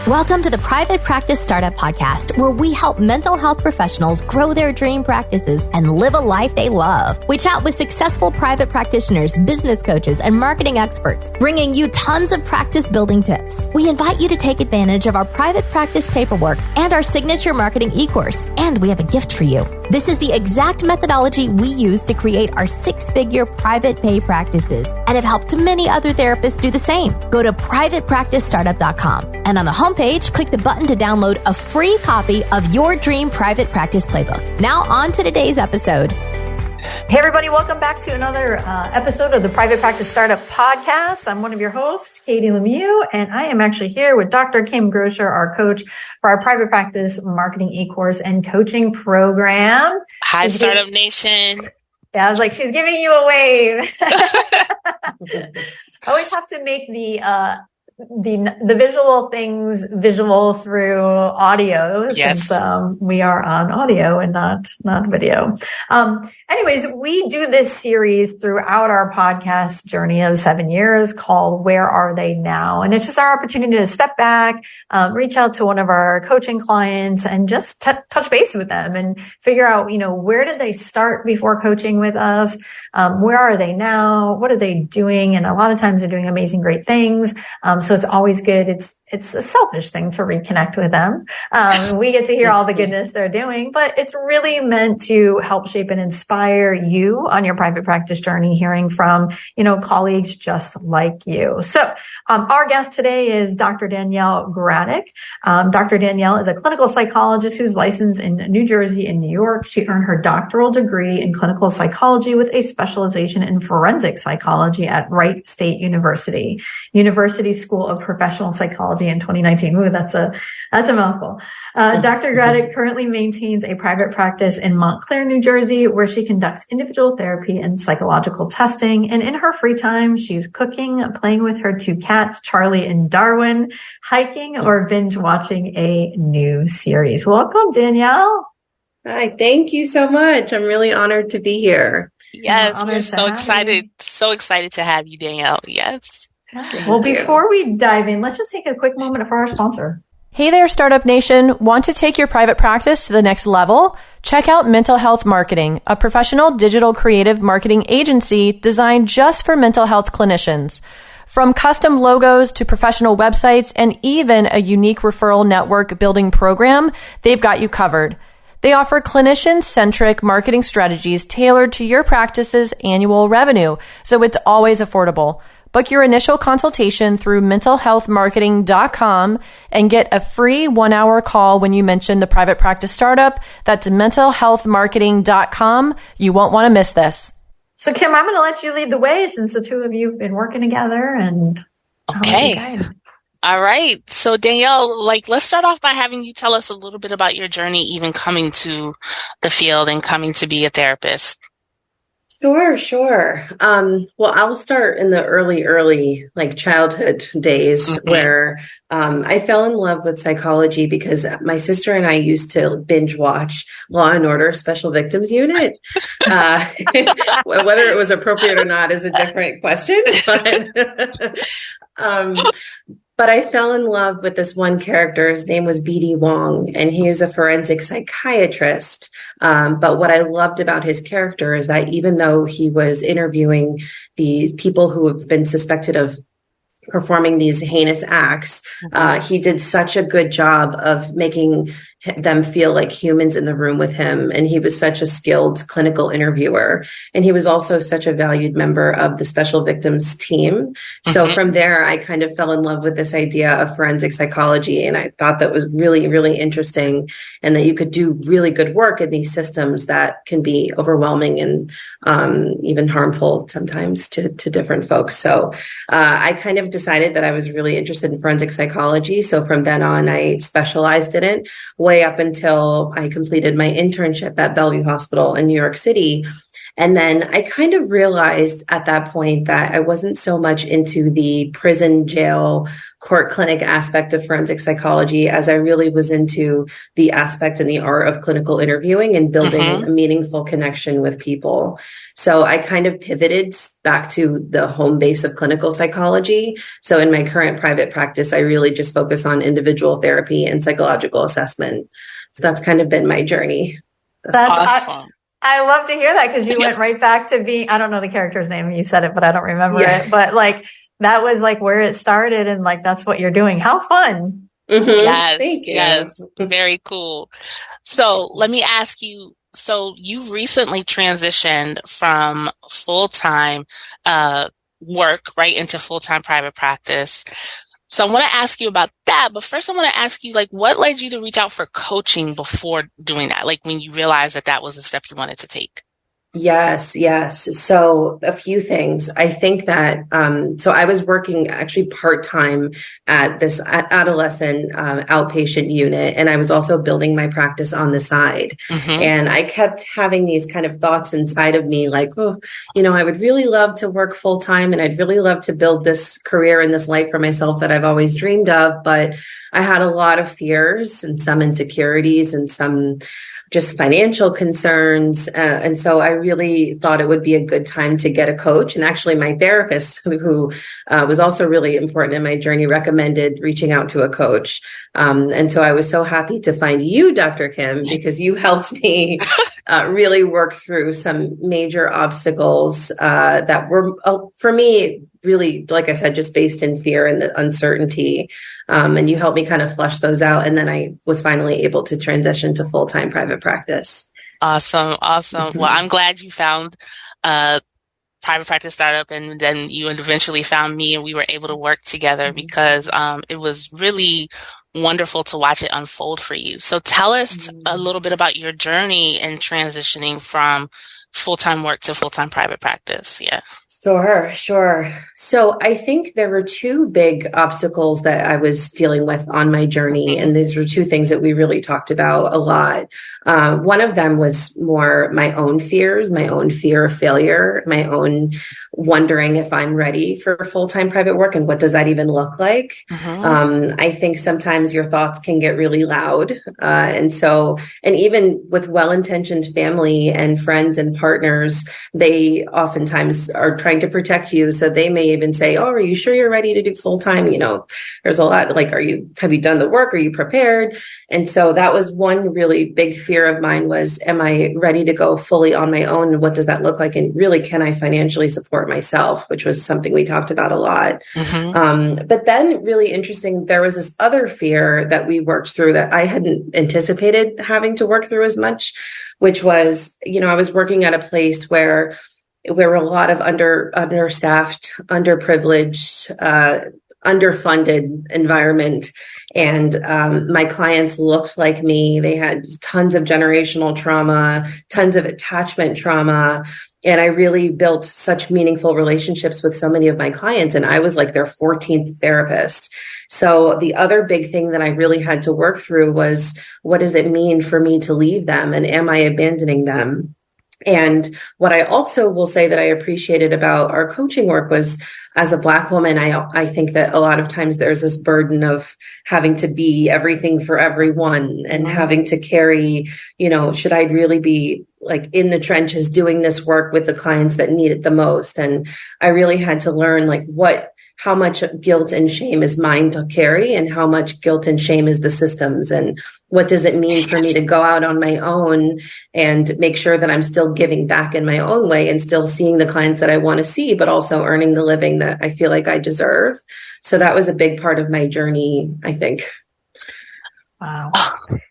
Welcome to the Private Practice Startup Podcast, where we help mental health professionals grow their dream practices and live a life they love. We chat with successful private practitioners, business coaches, and marketing experts, bringing you tons of practice building tips. We invite you to take advantage of our private practice paperwork and our signature marketing e-course. And we have a gift for you. This is the exact methodology we use to create our six-figure private pay practices and have helped many other therapists do the same. Go to privatepracticestartup.com and on the homepage, click the button to download a free copy of your dream private practice playbook. Now on to today's episode. Hey everybody, welcome back to another episode of the Private Practice Startup Podcast. I'm one of your hosts, Katie Lemieux, and I am actually here with Dr. Kim Grosher, our coach for our private practice marketing e-course and coaching program. Hi, Startup Nation. Yeah, I was like, she's giving you a wave. I always have to make the visual things visual through audio, yes. Since we are on audio and not video. Anyways, we do this series throughout our podcast journey of 7 years called Where Are They Now? And it's just our opportunity to step back, reach out to one of our coaching clients and just touch base with them and figure out, where did they start before coaching with us? Where are they now? What are they doing? And a lot of times they're doing amazing, great things. So it's always good. It's a selfish thing to reconnect with them. We get to hear all the goodness they're doing, but it's really meant to help shape and inspire you on your private practice journey, hearing from, colleagues just like you. So, our guest today is Dr. Danielle Graddick. Dr. Danielle is a clinical psychologist who's licensed in New Jersey and New York. She earned her doctoral degree in clinical psychology with a specialization in forensic psychology at Wright State University School of Professional Psychology in 2019. Ooh, that's a mouthful. Dr. Graddick currently maintains a private practice in Montclair, New Jersey, where she conducts individual therapy and psychological testing. And in her free time, she's cooking, playing with her two cats, Charlie and Darwin, hiking, or binge watching a new series. Welcome, Danielle. Hi, thank you so much. I'm really honored to be here. Yes, we're so excited. So excited to have you, Danielle. Yes. Well, before we dive in, let's just take a quick moment for our sponsor. Hey there, Startup Nation. Want to take your private practice to the next level? Check out Mental Health Marketing, a professional digital creative marketing agency designed just for mental health clinicians. From custom logos to professional websites and even a unique referral network building program, they've got you covered. They offer clinician-centric marketing strategies tailored to your practice's annual revenue, so it's always affordable. Book your initial consultation through mentalhealthmarketing.com and get a free 1-hour call when you mention the private practice startup. That's mentalhealthmarketing.com. You won't want to miss this. So, Kim, I'm going to let you lead the way since the two of you have been working together. And okay. All right. So, Danielle, let's start off by having you tell us a little bit about your journey, even coming to the field and coming to be a therapist. Sure. Well, I'll start in the early, childhood days where I fell in love with psychology because my sister and I used to binge watch Law and Order Special Victims Unit. Whether it was appropriate or not is a different question. But I fell in love with this one character. His name was B.D. Wong, and he is a forensic psychiatrist. But what I loved about his character is that even though he was interviewing the people who have been suspected of performing these heinous acts, he did such a good job of making them feel like humans in the room with him. And he was such a skilled clinical interviewer. And he was also such a valued member of the special victims team. So from there, I kind of fell in love with this idea of forensic psychology. And I thought that was really, really interesting and that you could do really good work in these systems that can be overwhelming and even harmful sometimes to different folks. So I kind of decided that I was really interested in forensic psychology. So from then on, I specialized in it way up until I completed my internship at Bellevue Hospital in New York City. And then I kind of realized at that point that I wasn't so much into the prison, jail, court clinic aspect of forensic psychology as I really was into the aspect and the art of clinical interviewing and building a meaningful connection with people. So I kind of pivoted back to the home base of clinical psychology. So in my current private practice, I really just focus on individual therapy and psychological assessment. So that's kind of been my journey. That's awesome. I love to hear that because you went right back to being, I don't know the character's name. You said it, but I don't remember it. But like, that was like where it started. And like, that's what you're doing. How fun. Yes. Thank you. Yes. Very cool. So let me ask you, so you've recently transitioned from full-time work right into full-time private practice. So I want to ask you about that, but first I want to ask you, like, what led you to reach out for coaching before doing that? Like when you realized that that was the step you wanted to take? Yes. So a few things. I think that, so I was working actually part-time at this adolescent outpatient unit, and I was also building my practice on the side. And I kept having these kind of thoughts inside of me, like, oh, I would really love to work full-time and I'd really love to build this career and this life for myself that I've always dreamed of. But I had a lot of fears and some insecurities and some just financial concerns. And so I really thought it would be a good time to get a coach. And actually my therapist, who was also really important in my journey, recommended reaching out to a coach. And so I was so happy to find you, Dr. Kim, because you helped me really work through some major obstacles that were, for me, really, like I said, just based in fear and the uncertainty. And you helped me kind of flush those out. And then I was finally able to transition to full-time private practice. Awesome. Well, I'm glad you found a private practice startup and then you eventually found me and we were able to work together because it was really wonderful to watch it unfold for you. So tell us a little bit about your journey in transitioning from full-time work to full-time private practice. Yeah. Sure. So I think there were two big obstacles that I was dealing with on my journey. And these were two things that we really talked about a lot. One of them was more my own fears, my own fear of failure, my own wondering if I'm ready for full-time private work and what does that even look like. I think sometimes your thoughts can get really loud. And even with well-intentioned family and friends and partners, they oftentimes are trying to protect you. So they may even say, oh, are you sure you're ready to do full-time? There's a lot like, have you done the work? Are you prepared? And so that was one really big fear of mine was, am I ready to go fully on my own? And what does that look like? And really, can I financially support myself? Which was something we talked about a lot. But then really interesting, there was this other fear that we worked through that I hadn't anticipated having to work through as much, which was, I was working at a place where a lot of understaffed, underprivileged, underfunded environment. And my clients looked like me. They had tons of generational trauma, tons of attachment trauma. And I really built such meaningful relationships with so many of my clients. And I was like their 14th therapist. So the other big thing that I really had to work through was, what does it mean for me to leave them? And am I abandoning them? And what I also will say that I appreciated about our coaching work was, as a Black woman, I think that a lot of times there's this burden of having to be everything for everyone and having to carry, should I really be like in the trenches doing this work with the clients that need it the most? And I really had to learn how much guilt and shame is mine to carry and how much guilt and shame is the system's, and what does it mean for me to go out on my own and make sure that I'm still giving back in my own way and still seeing the clients that I want to see, but also earning the living that I feel like I deserve. So that was a big part of my journey, I think. Wow.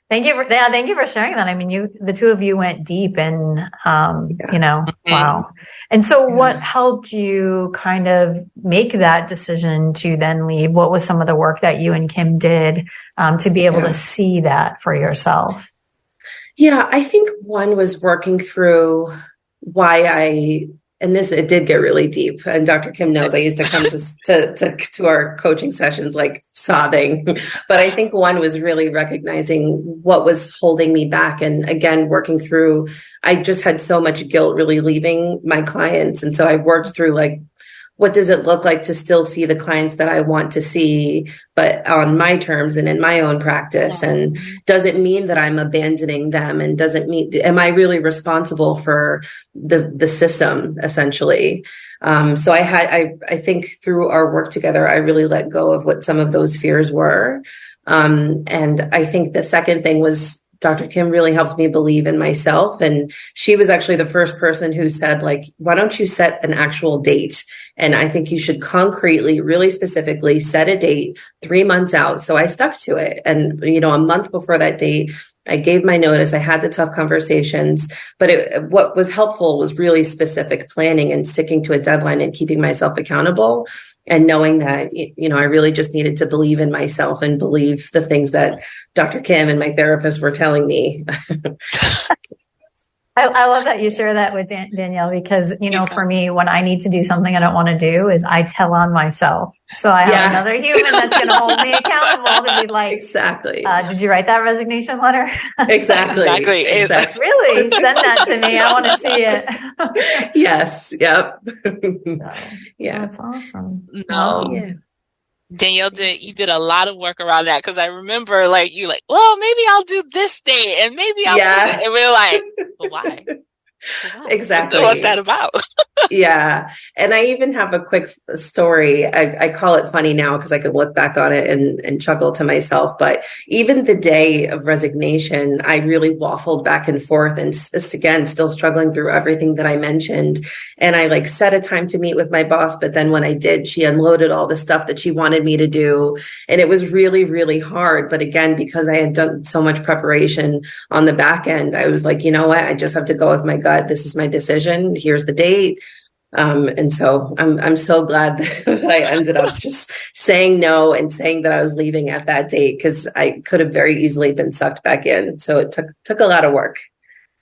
Thank you for sharing that. I mean, the two of you went deep and, wow. And so what helped you kind of make that decision to then leave? What was some of the work that you and Kim did, to be able to see that for yourself? Yeah, I think one was working through why I it did get really deep. And Dr. Kim knows I used to come to our coaching sessions like sobbing. But I think one was really recognizing what was holding me back. And again, working through, I just had so much guilt really leaving my clients. And so I worked through like, what does it look like to still see the clients that I want to see, but on my terms and in my own practice? And does it mean that I'm abandoning them? And am I really responsible for the system essentially? So I think through our work together, I really let go of what some of those fears were. And I think the second thing was Dr. Kim really helped me believe in myself. And she was actually the first person who said, like, why don't you set an actual date? And I think you should concretely, really specifically set a date 3 months out. So I stuck to it. And, a month before that date, I gave my notice. I had the tough conversations, but what was helpful was really specific planning and sticking to a deadline and keeping myself accountable. And knowing that, I really just needed to believe in myself and believe the things that Dr. Kim and my therapist were telling me. I love that you share that with Danielle, because, for me, when I need to do something I don't want to do is I tell on myself. So I have another human that's going to hold me accountable to be like, exactly. Did you write that resignation letter? Exactly. Really? Send that to me. I want to see it. Yes. Yep. Yeah. That's awesome. No. Yeah. Danielle, you did a lot of work around that, because I remember well, maybe I'll do this day and maybe I'll do that. And we're like, well, why? Exactly. What's that about? Yeah. And I even have a quick story. I call it funny now because I could look back on it and chuckle to myself. But even the day of resignation, I really waffled back and forth and again, still struggling through everything that I mentioned. And I set a time to meet with my boss. But then when I did, she unloaded all the stuff that she wanted me to do. And it was really, really hard. But again, because I had done so much preparation on the back end, I was like, you know what? I just have to go with my gut. This is my decision. Here's the date. And so I'm so glad that I ended up just saying no and saying that I was leaving at that date, because I could have very easily been sucked back in. So it took a lot of work.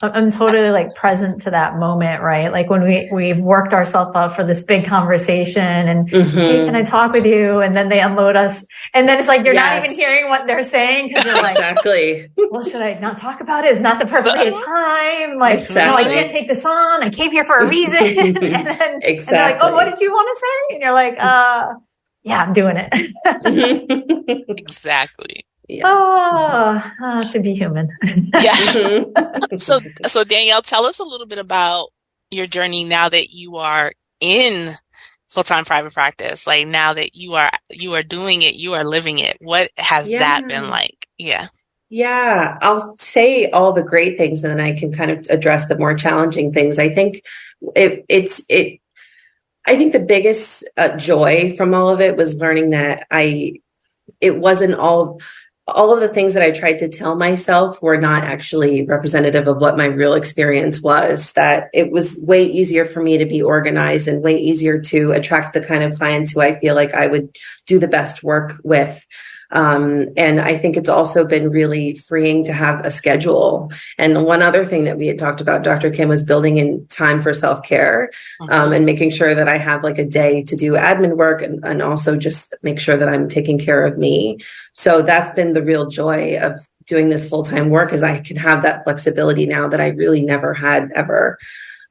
I'm totally present to that moment, right? Like when we've worked ourselves up for this big conversation and, hey, can I talk with you? And then they unload us. And then it's like, you're not even hearing what they're saying, because you're like, exactly. Well, should I not talk about it? It's not the perfect time. Exactly. No, I can't take this on. I came here for a reason. and then and they're like, oh, what did you want to say? And you're like, yeah, I'm doing it. Exactly. Yeah. To be human. Yeah. So Danielle, tell us a little bit about your journey now that you are in full-time private practice. Like now that you are doing it, you are living it. What has that been like? Yeah. Yeah, I'll say all the great things and then I can kind of address the more challenging things. I think I think the biggest joy from all of it was learning that it wasn't all of the things that I tried to tell myself were not actually representative of what my real experience was, that it was way easier for me to be organized and way easier to attract the kind of clients who I feel like I would do the best work with. And I think it's also been really freeing to have a schedule. And one other thing that we had talked about, Dr. Kim, was building in time for self-care, and making sure that I have a day to do admin work and also just make sure that I'm taking care of me. So that's been the real joy of doing this full-time work, is I can have that flexibility now that I really never had ever.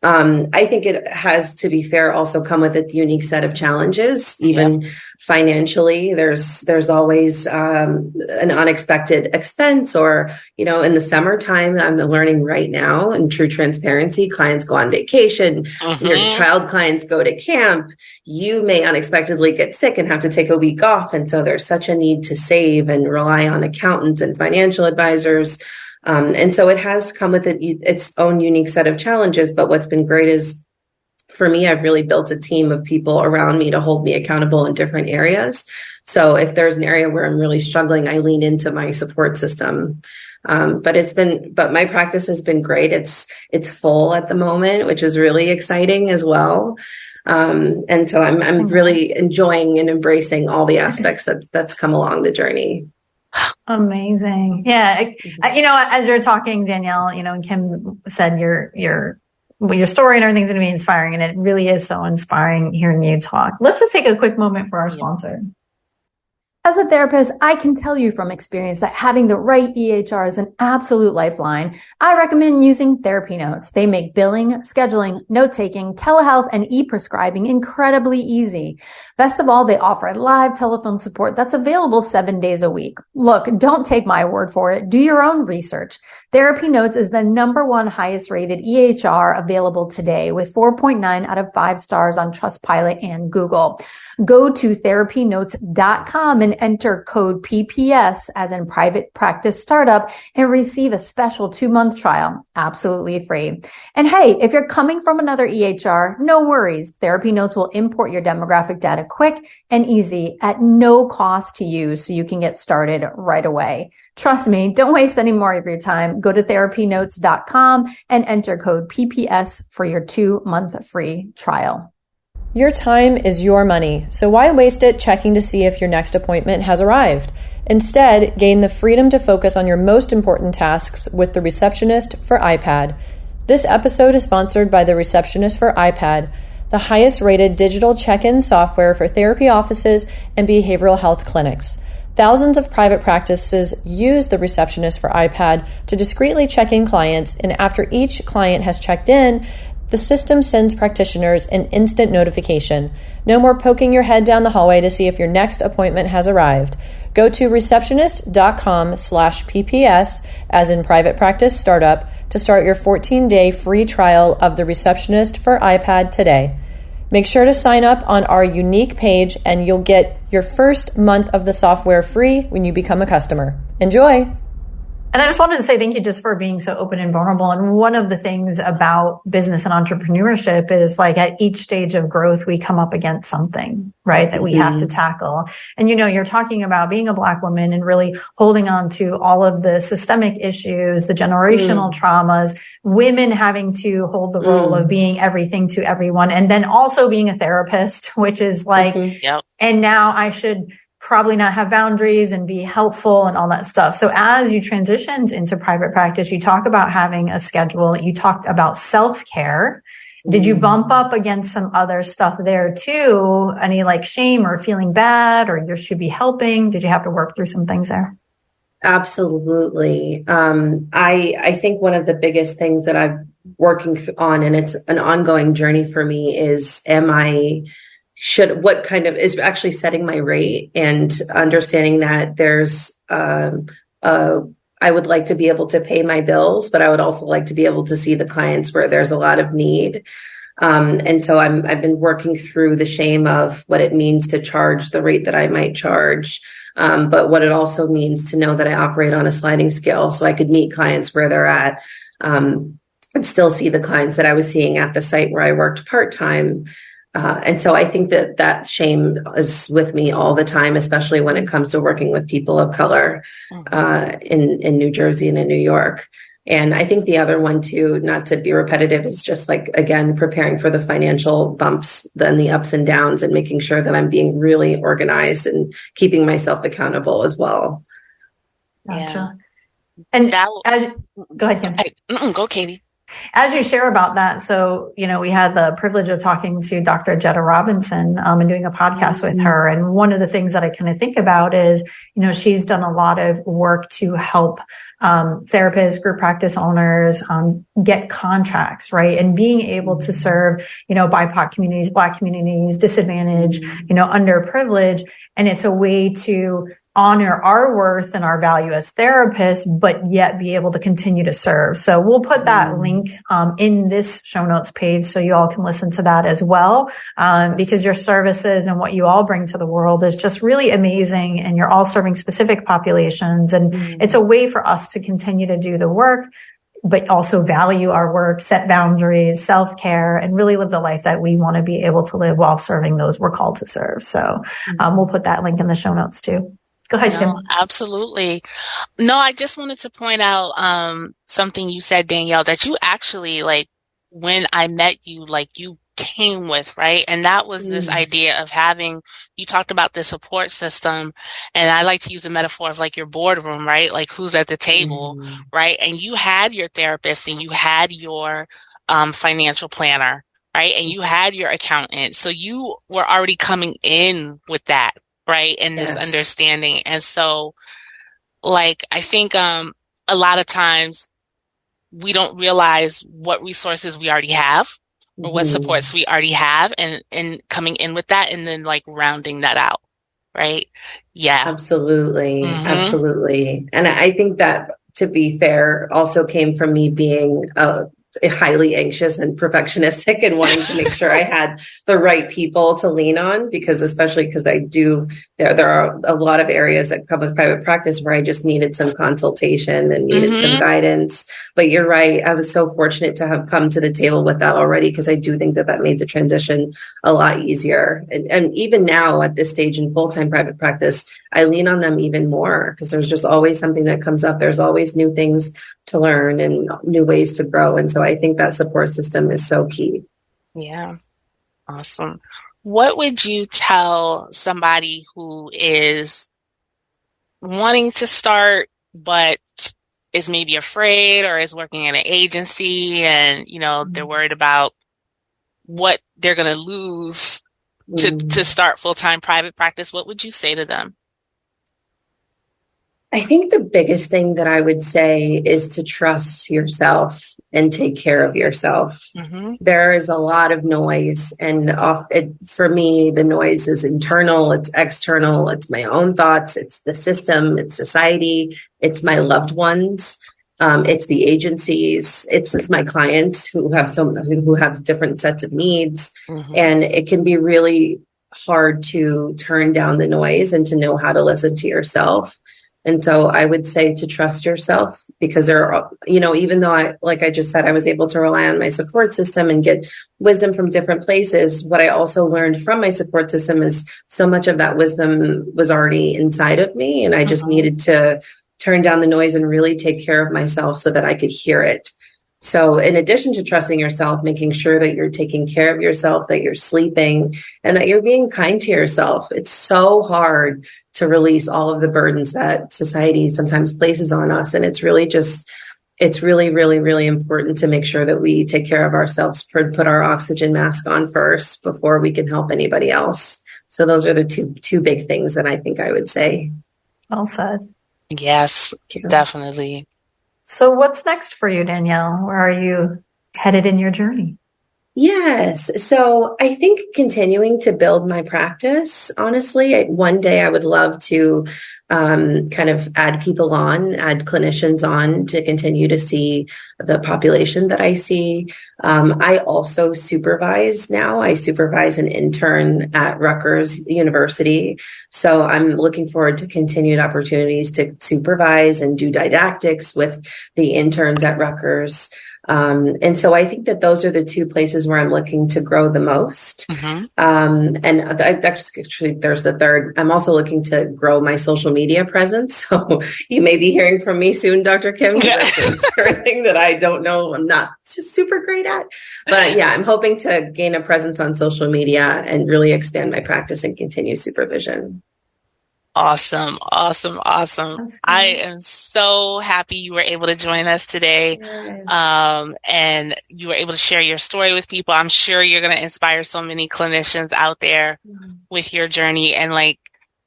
I think it has, to be fair, also come with a unique set of challenges, even financially. There's always an unexpected expense, or, in the summertime, I'm learning right now, in true transparency, clients go on vacation, your child clients go to camp, you may unexpectedly get sick and have to take a week off. And so there's such a need to save and rely on accountants and financial advisors. And so it has come with its own unique set of challenges. But what's been great is, for me, I've really built a team of people around me to hold me accountable in different areas. So if there's an area where I'm really struggling, I lean into my support system. But my practice has been great. It's full at the moment, which is really exciting as well. And so I'm really enjoying and embracing all the aspects that's come along the journey. Amazing. Yeah. As you're talking, Danielle, and Kim said your your story and everything's going to be inspiring. And it really is so inspiring hearing you talk. Let's just take a quick moment for our sponsor. As a therapist, I can tell you from experience that having the right EHR is an absolute lifeline. I recommend using Therapy Notes. They make billing, scheduling, note-taking, telehealth, and e-prescribing incredibly easy. Best of all, they offer live telephone support that's available 7 days a week. Look, don't take my word for it. Do your own research. Therapy Notes is the #1 highest rated EHR available today with 4.9 out of 5 stars on Trustpilot and Google. Go to therapynotes.com and enter code PPS as in private practice startup and receive a special 2-month trial, absolutely free. And hey, if you're coming from another EHR, no worries. Therapy Notes will import your demographic data quick and easy at no cost to you so you can get started right away. Trust me, don't waste any more of your time. Go to therapynotes.com and enter code PPS for your 2-month free trial. Your time is your money, so why waste it checking to see if your next appointment has arrived? Instead, gain the freedom to focus on your most important tasks with the Receptionist for iPad. This episode is sponsored by the Receptionist for iPad, the highest rated digital check-in software for therapy offices and behavioral health clinics. Thousands of private practices use the Receptionist for iPad to discreetly check in clients, and after each client has checked in, the system sends practitioners an instant notification. No more poking your head down the hallway to see if your next appointment has arrived. Go to receptionist.com/PPS, as in private practice startup, to start your 14-day free trial of the Receptionist for iPad today. Make sure to sign up on our unique page and you'll get your first month of the software free when you become a customer. Enjoy! And I just wanted to say thank you just for being so open and vulnerable. And one of the things about business and entrepreneurship is like at each stage of growth, we come up against something, right, that we have to tackle. And, you know, you're talking about being a Black woman and really holding on to all of the systemic issues, the generational traumas, women having to hold the role of being everything to everyone. And then also being a therapist, which is like, and now I should probably not have boundaries and be helpful and all that stuff. So as you transitioned into private practice, you talk about having a schedule. You talked about self-care. Did you bump up against some other stuff there too? Any like shame or feeling bad or you should be helping? Did you have to work through some things there? Absolutely. I think one of the biggest things that I'm working on, and it's an ongoing journey for me, is what kind of is actually setting my rate and understanding that there's, I would like to be able to pay my bills, but I would also like to be able to see the clients where there's a lot of need. And so I've been working through the shame of what it means to charge the rate that I might charge. But what it also means to know that I operate on a sliding scale so I could meet clients where they're at, and still see the clients that I was seeing at the site where I worked part-time. And so I think that shame is with me all the time, especially when it comes to working with people of color, in New Jersey and in New York. And I think the other one too, not to be repetitive, is just like, again, preparing for the financial bumps, then the ups and downs, and making sure that I'm being really organized and keeping myself accountable as well. Gotcha. And go ahead, Kim. Go, Katie. As you share about that, so, you know, we had the privilege of talking to Dr. Jetta Robinson and doing a podcast with her. And one of the things that I kind of think about is, you know, she's done a lot of work to help therapists, group practice owners get contracts, right? And being able to serve, you know, BIPOC communities, Black communities, disadvantaged, you know, underprivileged. And it's a way to honor our worth and our value as therapists, but yet be able to continue to serve. So we'll put that link in this show notes page so you all can listen to that as well, because your services and what you all bring to the world is just really amazing, and you're all serving specific populations. And it's a way for us to continue to do the work, but also value our work, set boundaries, self-care, and really live the life that we want to be able to live while serving those we're called to serve. So we'll put that link in the show notes too. Go ahead, Jim. Absolutely. No, I just wanted to point out something you said, Danielle, that you actually, like, when I met you, like, you came with, right? And that was this idea of having, you talked about the support system, and I like to use the metaphor of like your boardroom, right? Like, who's at the table, right? And you had your therapist and you had your financial planner, right? And you had your accountant. So you were already coming in with that, right? And this understanding. And so, like, I think a lot of times we don't realize what resources we already have or what supports we already have, and coming in with that and then like rounding that out, right? Yeah. Absolutely. Absolutely. And I think that, to be fair, also came from me being highly anxious and perfectionistic and wanting to make sure I had the right people to lean on, because especially because there are a lot of areas that come with private practice where I just needed some consultation and needed some guidance. But you're right. I was so fortunate to have come to the table with that already, because I do think that made the transition a lot easier. And even now at this stage in full-time private practice, I lean on them even more, because there's just always something that comes up. There's always new things to learn and new ways to grow. And so I think that support system is so key. Yeah. Awesome. What would you tell somebody who is wanting to start, but is maybe afraid, or is working in an agency and, they're worried about what they're going to lose to start full-time private practice? What would you say to them? I think the biggest thing that I would say is to trust yourself and take care of yourself. There is a lot of noise, and for me, the noise is internal, it's external, it's my own thoughts, it's the system, it's society, it's my loved ones, it's the agencies, it's my clients who have different sets of needs, and it can be really hard to turn down the noise and to know how to listen to yourself. And so I would say to trust yourself, because there are, even though like I just said, I was able to rely on my support system and get wisdom from different places. What I also learned from my support system is so much of that wisdom was already inside of me. And I just needed to turn down the noise and really take care of myself so that I could hear it. So in addition to trusting yourself, making sure that you're taking care of yourself, that you're sleeping, and that you're being kind to yourself. It's so hard to release all of the burdens that society sometimes places on us. And it's really, really, really important to make sure that we take care of ourselves, put our oxygen mask on first before we can help anybody else. So those are the two big things that I think I would say. Well said. Yes, definitely. So what's next for you, Danielle? Where are you headed in your journey? Yes. So I think continuing to build my practice, honestly, one day I would love to kind of add clinicians on to continue to see the population that I see. I also supervise now. I supervise an intern at Rutgers University. So I'm looking forward to continued opportunities to supervise and do didactics with the interns at Rutgers. And so I think that those are the two places where I'm looking to grow the most. And actually, there's the third. I'm also looking to grow my social media presence. So you may be hearing from me soon, Dr. Kim. That's the third thing that I don't know. I'm not just super great at. But yeah, I'm hoping to gain a presence on social media and really expand my practice and continue supervision. Awesome. I am so happy you were able to join us today. Yes. And you were able to share your story with people. I'm sure you're going to inspire so many clinicians out there with your journey, and like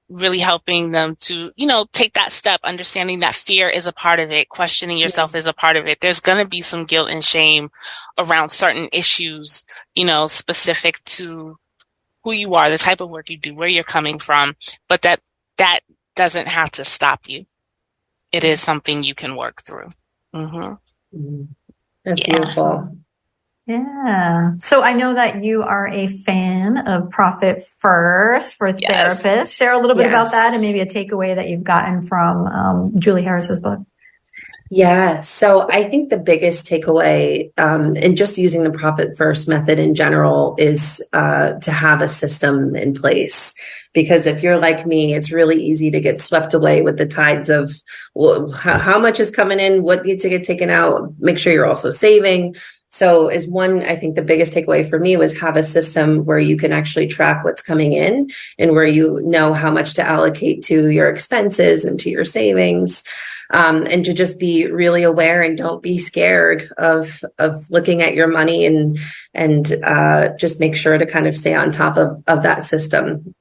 really helping them to, take that step, understanding that fear is a part of it. Questioning yourself is a part of it. There's going to be some guilt and shame around certain issues, specific to who you are, the type of work you do, where you're coming from, but that doesn't have to stop you. It is something you can work through. That's beautiful. Yeah. So I know that you are a fan of Profit First for therapists. Share a little bit about that and maybe a takeaway that you've gotten from Julie Harris's book. Yeah. So I think the biggest takeaway in just using the Profit First method in general is to have a system in place. Because if you're like me, it's really easy to get swept away with the tides of how much is coming in, what needs to get taken out, make sure you're also saving. So I think the biggest takeaway for me was have a system where you can actually track what's coming in and where you know how much to allocate to your expenses and to your savings. and to just be really aware and don't be scared of looking at your money and just make sure to kind of stay on top of that system.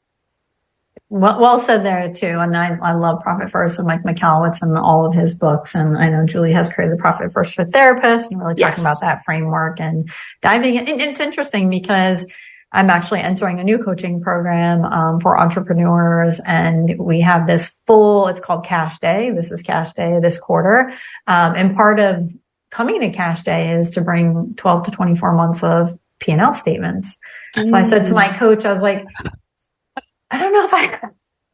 Well said there too. And I love Profit First with Mike McAllowitz and all of his books. And I know Julie has created Profit First for Therapists and really talking about that framework and diving in. And it's interesting because I'm actually entering a new coaching program for entrepreneurs, and we have this it's called Cash Day. This is Cash Day this quarter. And part of coming to Cash Day is to bring 12 to 24 months of P&L statements. So I said to my coach, I was like, I don't know if I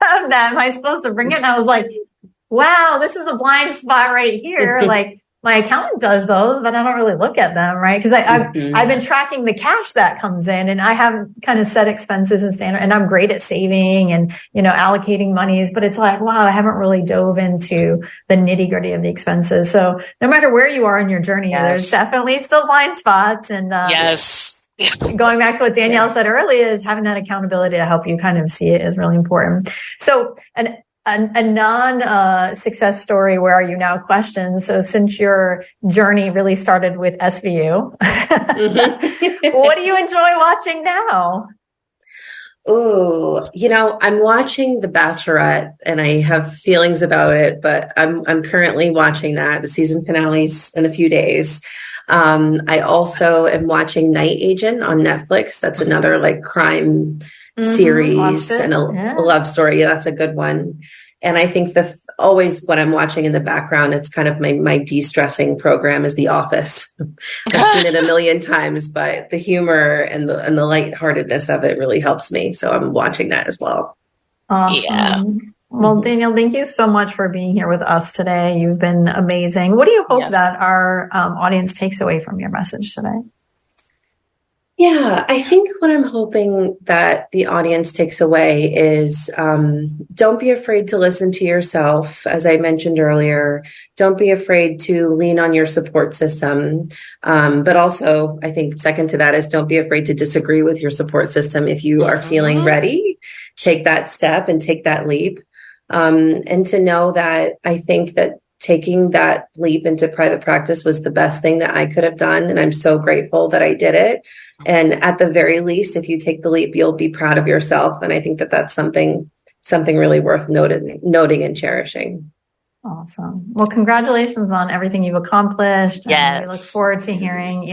have that. Am I supposed to bring it? And I was like, wow, this is a blind spot right here. Like, my accountant does those, but I don't really look at them, right? Because I've been tracking the cash that comes in, and I have kind of set expenses and standard, and I'm great at saving and, allocating monies, but it's like, wow, I haven't really dove into the nitty gritty of the expenses. So no matter where you are in your journey, there's definitely still blind spots. And, going back to what Danielle said earlier, is having that accountability to help you kind of see it is really important. So a non-success story, where are you now question. So since your journey really started with SVU, what do you enjoy watching now? Oh, I'm watching The Bachelorette, and I have feelings about it, but I'm currently watching that. The season finale's in a few days. I also am watching Night Agent on Netflix. That's another crime series and a love story. Yeah, that's a good one. And I think always what I'm watching in the background, it's kind of my de-stressing program, is The Office. I've seen it a million times, but the humor and the lightheartedness of it really helps me. So I'm watching that as well. Awesome. Yeah. Well, Danielle, thank you so much for being here with us today. You've been amazing. What do you hope that our audience takes away from your message today? Yeah, I think what I'm hoping that the audience takes away is don't be afraid to listen to yourself. As I mentioned earlier, don't be afraid to lean on your support system. But also, I think second to that is don't be afraid to disagree with your support system. If you are feeling ready, take that step and take that leap. And to know that I think that taking that leap into private practice was the best thing that I could have done. And I'm so grateful that I did it. And at the very least, if you take the leap, you'll be proud of yourself. And I think that that's something really worth noting and cherishing. Awesome. Well, congratulations on everything you've accomplished. Yes. We look forward to hearing,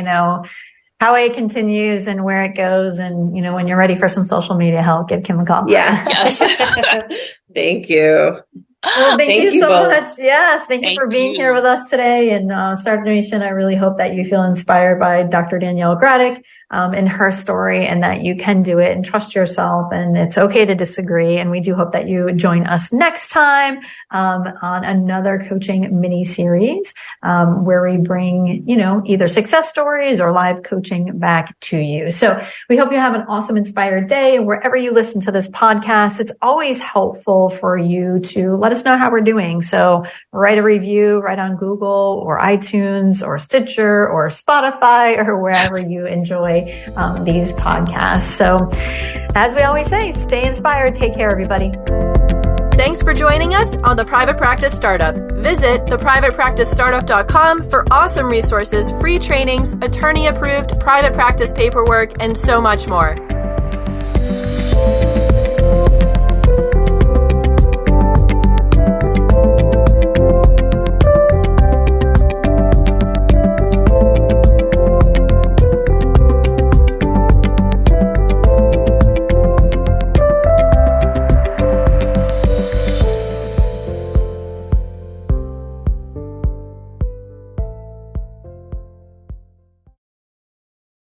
how it continues and where it goes. And, when you're ready for some social media help, give Kim a call. Yeah. Yes. Thank you. Well, thank you so much. Yes. Thank you for being here with us today. And Startup Nation, I really hope that you feel inspired by Dr. Danielle Graddick and her story, and that you can do it and trust yourself. And it's okay to disagree. And we do hope that you join us next time on another coaching mini series where we bring, either success stories or live coaching back to you. So we hope you have an awesome, inspired day. And wherever you listen to this podcast, it's always helpful for you to let us know how we're doing. So write a review right on Google or iTunes or Stitcher or Spotify or wherever you enjoy these podcasts. So as we always say, stay inspired. Take care, everybody. Thanks for joining us on The Private Practice Startup. Visit theprivatepracticestartup.com for awesome resources, free trainings, attorney-approved private practice paperwork, and so much more.